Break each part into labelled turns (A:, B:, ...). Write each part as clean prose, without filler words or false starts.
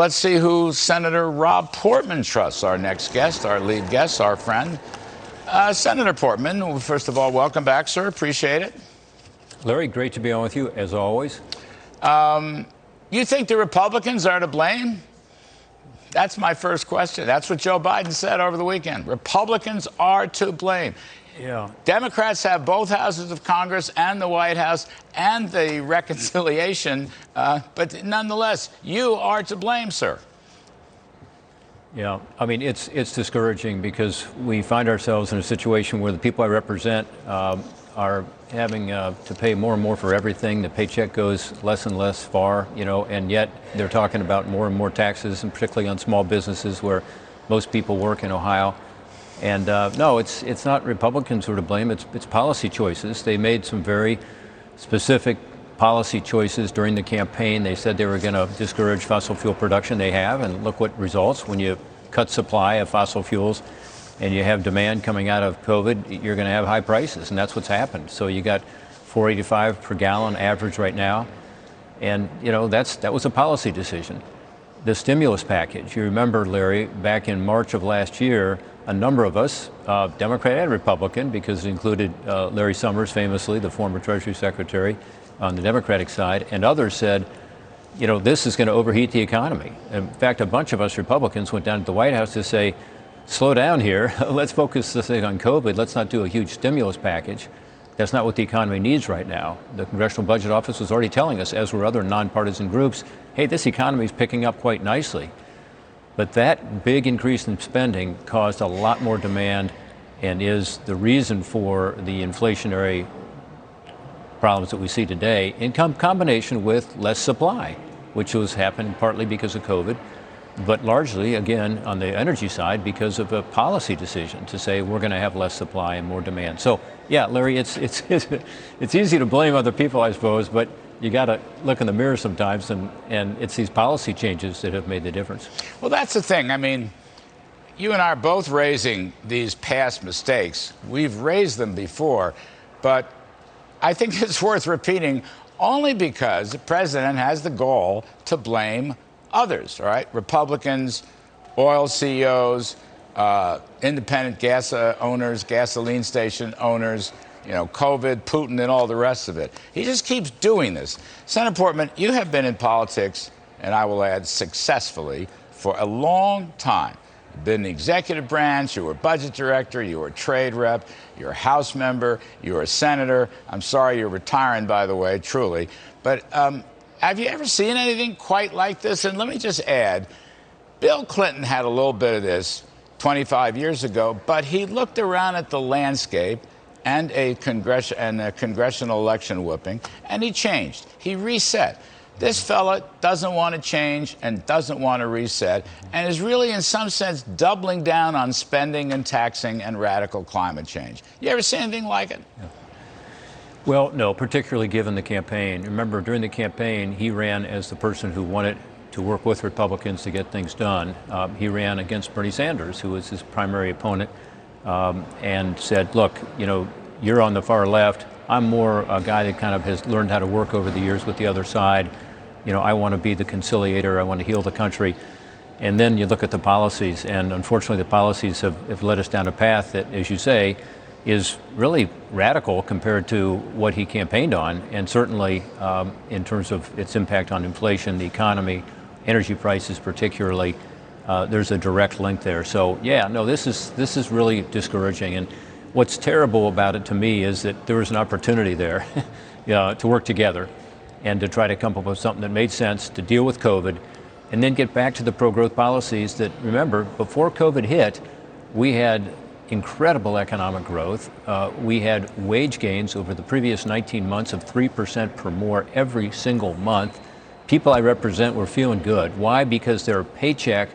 A: Let's see who Senator Rob Portman trusts. Our next guest, our lead guest, our friend. Senator Portman, first of all, welcome back, sir. Appreciate it.
B: Larry, great to be on with you, as always.
A: You think the Republicans are to blame? That's my first question. That's what Joe Biden said over the weekend. Republicans are to blame.
B: Yeah.
A: Democrats have both houses of Congress and the White House and the reconciliation, but nonetheless, you are to blame, sir.
B: Yeah, I mean, it's discouraging because we find ourselves in a situation where the people I represent are having to pay more and more for everything. The paycheck goes less and less far, and yet they're talking about more and more taxes, and particularly on small businesses where most people work in Ohio. And no, it's not Republicans who are to blame. It's policy choices. They made some very specific policy choices during the campaign. They said they were going to discourage fossil fuel production. They have, and look what results. When you cut supply of fossil fuels and you have demand coming out of COVID, you're going to have high prices, and that's what's happened. So you got $4.85 per gallon average right now, and that was a policy decision. The stimulus package, you remember, Larry, back in March of last year, a number of us, Democrat and Republican, because it included Larry Summers, famously, the former Treasury Secretary on the Democratic side, and others said, this is going to overheat the economy. In fact, a bunch of us Republicans went down to the White House to say, slow down here. Let's focus this thing on COVID. Let's not do a huge stimulus package. That's not what the economy needs right now. The Congressional Budget Office was already telling us, as were other nonpartisan groups, hey, this economy is picking up quite nicely. But that big increase in spending caused a lot more demand and is the reason for the inflationary problems that we see today, in combination with less supply, which was happening partly because of COVID, but largely, again, on the energy side, because of a policy decision to say we're going to have less supply and more demand. So, yeah, Larry, it's easy to blame other people, I suppose, but you got to look in the mirror sometimes, and it's these policy changes that have made the difference.
A: Well, that's the thing. I mean, you and I are both raising these past mistakes. We've raised them before, but I think it's worth repeating only because the president has the goal to blame others, all right? Republicans, oil CEOs, independent gas owners, gasoline station owners, COVID, Putin, and all the rest of it. He just keeps doing this. Senator Portman, you have been in politics, and I will add successfully, for a long time. You've been in the executive branch, you were budget director, you were trade rep, you're a House member, you're a senator. I'm sorry you're retiring, by the way, truly. But have you ever seen anything quite like this? And let me just add, Bill Clinton had a little bit of this 25 years ago, but he looked around at the landscape and a congressional election whipping, and he changed. He reset. This fella doesn't want to change and doesn't want to reset, and is really, in some sense, doubling down on spending and taxing and radical climate change. You ever see anything like it?
B: Yeah. Well, no, particularly given the campaign. Remember, during the campaign, he ran as the person who wanted to work with Republicans to get things done. He ran against Bernie Sanders, who was his primary opponent, and said, look, you're on the far left. I'm more a guy that kind of has learned how to work over the years with the other side. I want to be the conciliator. I want to heal the country. And then you look at the policies, and unfortunately the policies have led us down a path that, as you say, is really radical compared to what he campaigned on, and certainly in terms of its impact on inflation, the economy, energy prices particularly, there's a direct link there. So yeah, no, this is really discouraging. And what's terrible about it to me is that there was an opportunity there to work together and to try to come up with something that made sense to deal with COVID, and then get back to the pro-growth policies that, remember, before COVID hit, we had incredible economic growth. We had wage gains over the previous 19 months of 3% per more every single month. People I represent were feeling good. Why? Because their paycheck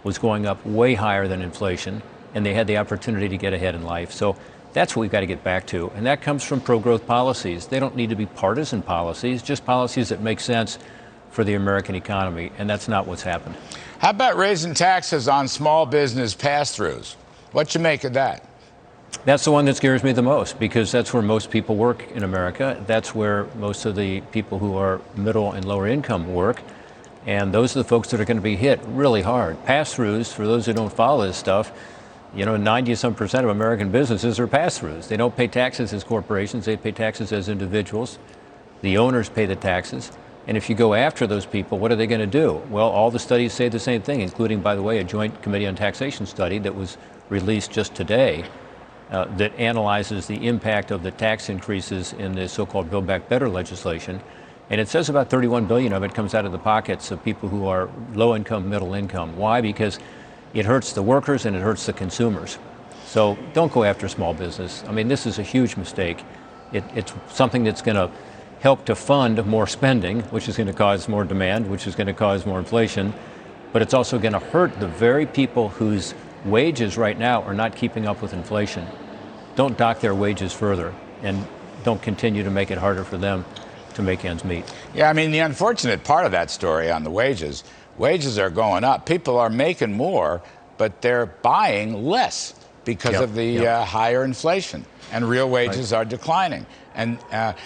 B: was going up way higher than inflation, and they had the opportunity to get ahead in life. So that's what we've got to get back to. And that comes from pro-growth policies. They don't need to be partisan policies, just policies that make sense for the American economy. And that's not what's happened.
A: How about raising taxes on small business pass-throughs? What you make of that?
B: That's the one that scares me the most, because that's where most people work in America. That's where most of the people who are middle and lower income work. And those are the folks that are going to be hit really hard. Pass-throughs, for those who don't follow this stuff, 90-some% of American businesses are pass-throughs. They don't pay taxes as corporations, they pay taxes as individuals. The owners pay the taxes. And if you go after those people, what are they going to do? Well, all the studies say the same thing, including, by the way, a Joint Committee on Taxation study that was released just today that analyzes the impact of the tax increases in the so-called Build Back Better legislation. And it says about $31 billion of it comes out of the pockets of people who are low income, middle income. Why? Because it hurts the workers and it hurts the consumers. So don't go after small business. I mean, this is a huge mistake. It's something that's going to help to fund more spending, which is going to cause more demand, which is going to cause more inflation. But it's also going to hurt the very people whose wages right now are not keeping up with inflation. Don't dock their wages further, and don't continue to make it harder for them to make ends meet.
A: Yeah, I mean, the unfortunate part of that story on the wages are going up. People are making more, but they're buying less because of the higher inflation, and real wages are declining. And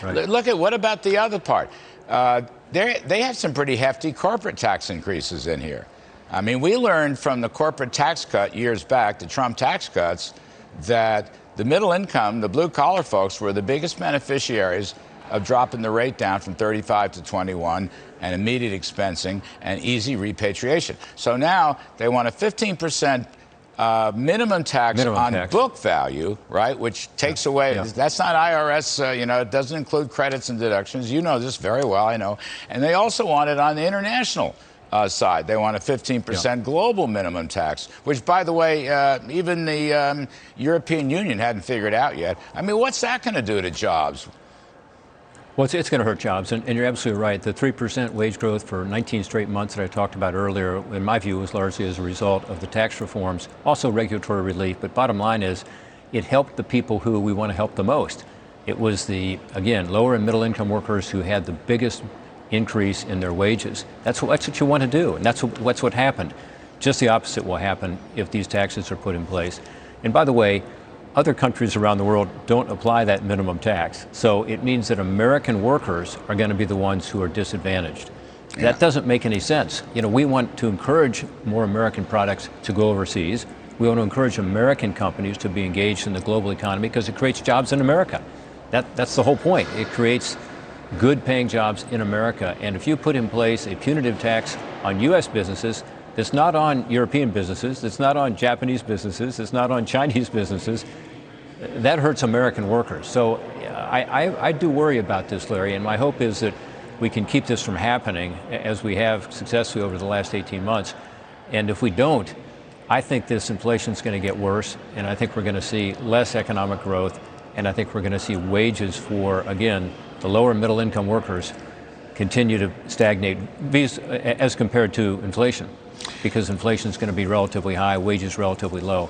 A: look at, what about the other part? They have some pretty hefty corporate tax increases in here. I mean, we learned from the corporate tax cut years back, the Trump tax cuts, that the middle income, the blue collar folks, were the biggest beneficiaries of dropping the rate down from 35 to 21 and immediate expensing and easy repatriation. So now they want a 15% minimum tax on book value, right, which takes away, that's not IRS, it doesn't include credits and deductions. You know this very well, I know. And they also want it on the international side. They want a 15% global minimum tax, which, by the way, even the European Union hadn't figured out yet. I mean, what's that going to do to jobs?
B: Well, it's going to hurt jobs, and you're absolutely right. The 3% wage growth for 19 straight months that I talked about earlier, in my view, was largely as a result of the tax reforms, also regulatory relief. But bottom line is, it helped the people who we want to help the most. It was the, again, lower and middle income workers who had the biggest increase in their wages. That's what you want to do, and that's what happened. Just the opposite will happen if these taxes are put in place. And by the way, other countries around the world don't apply that minimum tax. So it means that American workers are going to be the ones who are disadvantaged. That doesn't make any sense. We want to encourage more American products to go overseas. We want to encourage American companies to be engaged in the global economy because it creates jobs in America. That's the whole point. It creates good paying jobs in America. And if you put in place a punitive tax on U.S. businesses that's not on European businesses, that's not on Japanese businesses, it's not on Chinese businesses, that hurts American workers. So I do worry about this, Larry, and my hope is that we can keep this from happening as we have successfully over the last 18 months. And if we don't, I think this inflation is going to get worse, and I think we're going to see less economic growth, and I think we're going to see wages for, again, the lower and middle income workers continue to stagnate as compared to inflation, because inflation is going to be relatively high, wages relatively low.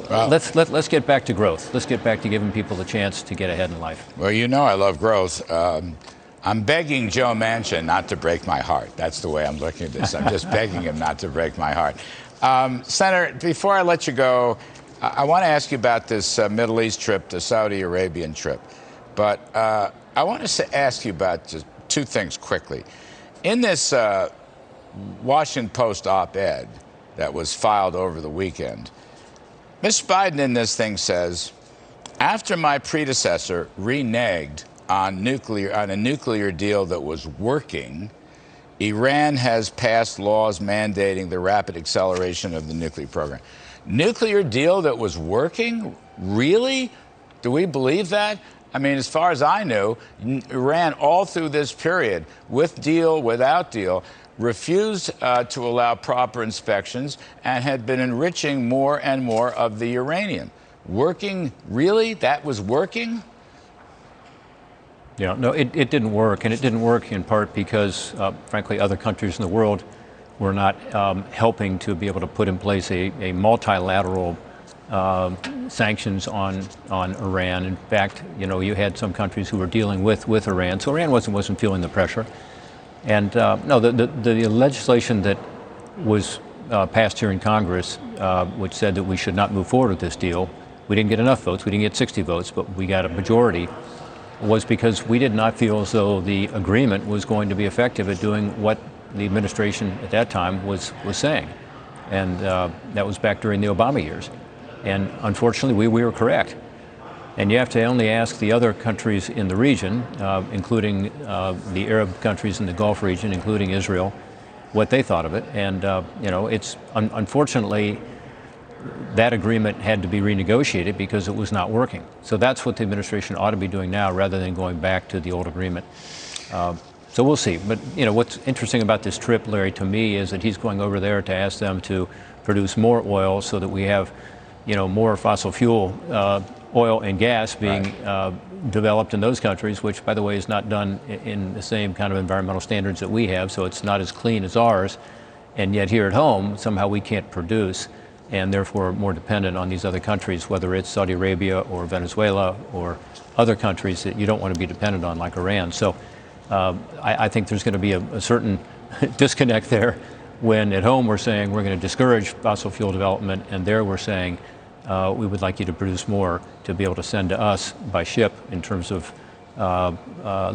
B: Well, let's get back to growth. Let's get back to giving people the chance to get ahead in life.
A: Well, I love growth. I'm begging Joe Manchin not to break my heart. That's the way I'm looking at this. I'm just begging him not to break my heart. Senator, before I let you go, I want to ask you about this Middle East trip, the Saudi Arabian trip. But I want to ask you about just two things quickly. In this Washington Post op-ed that was filed over the weekend, Mr. Biden in this thing says, after my predecessor reneged on a nuclear deal that was working, Iran has passed laws mandating the rapid acceleration of the nuclear program. Nuclear deal that was working? Really? Do we believe that? I mean, as far as I knew, Iran all through this period, with deal, without deal, refused to allow proper inspections and had been enriching more and more of the uranium. Working? Really? That was working?
B: Yeah, no, it didn't work. And it didn't work in part because, frankly, other countries in the world were not helping to be able to put in place a multilateral sanctions on Iran. In fact, you had some countries who were dealing with Iran. So Iran wasn't feeling the pressure. And no, the legislation that was passed here in Congress, which said that we should not move forward with this deal, we didn't get enough votes. We didn't get 60 votes, but we got a majority, was because we did not feel as though the agreement was going to be effective at doing what the administration at that time was saying. And that was back during the Obama years. And unfortunately, we were correct. And you have to only ask the other countries in the region, including the Arab countries in the Gulf region, including Israel, what they thought of it. And, it's unfortunately, that agreement had to be renegotiated because it was not working. So that's what the administration ought to be doing now rather than going back to the old agreement. So we'll see. But, what's interesting about this trip, Larry, to me, is that he's going over there to ask them to produce more oil so that we have, more fossil fuel oil and gas being developed in those countries, which, by the way, is not done in the same kind of environmental standards that we have. So it's not as clean as ours. And yet here at home, somehow we can't produce, and therefore more dependent on these other countries, whether it's Saudi Arabia or Venezuela or other countries that you don't want to be dependent on, like Iran. So I think there's going to be a certain disconnect there when at home we're saying we're going to discourage fossil fuel development, and there we're saying we would like you to produce more to be able to send to us by ship in terms of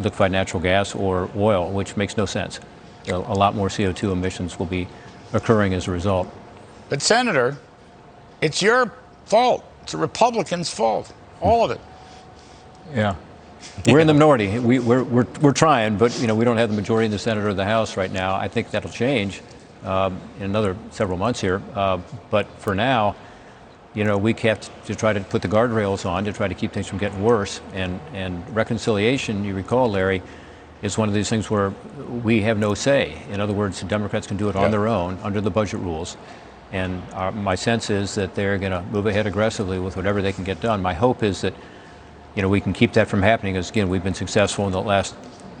B: liquefied natural gas or oil, which makes no sense. A lot more CO2 emissions will be occurring as a result.
A: But, Senator, it's your fault. It's the Republicans' fault. All of it.
B: Yeah. We're in the minority. We're trying, but we don't have the majority in the Senate or the House right now. I think that'll change in another several months here. But for now, we have to try to put the guardrails on to try to keep things from getting worse. And reconciliation, you recall, Larry, is one of these things where we have no say. In other words, the Democrats can do it on their own under the budget rules. And my sense is that they're going to move ahead aggressively with whatever they can get done. My hope is that, we can keep that from happening. Because, again, we've been successful in the last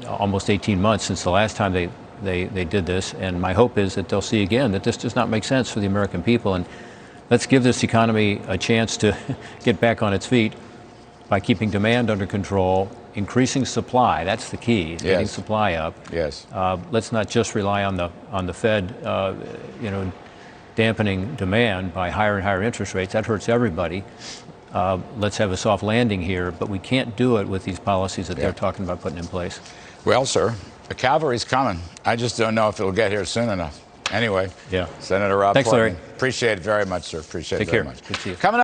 B: almost 18 months since the last time they did this. And my hope is that they'll see again that this does not make sense for the American people. And let's give this economy a chance to get back on its feet by keeping demand under control, increasing supply. That's the key, getting supply up.
A: Yes.
B: Let's not just rely on the Fed, dampening demand by higher and higher interest rates. That hurts everybody. Let's have a soft landing here, but we can't do it with these policies that they're talking about putting in place.
A: Well, sir, the cavalry's coming. I just don't know if it'll get here soon enough. Anyway, Senator Rob
B: Thanks,
A: Portman,
B: Larry.
A: appreciate it very much, sir. Appreciate it very much.
B: Good to see you.
A: Coming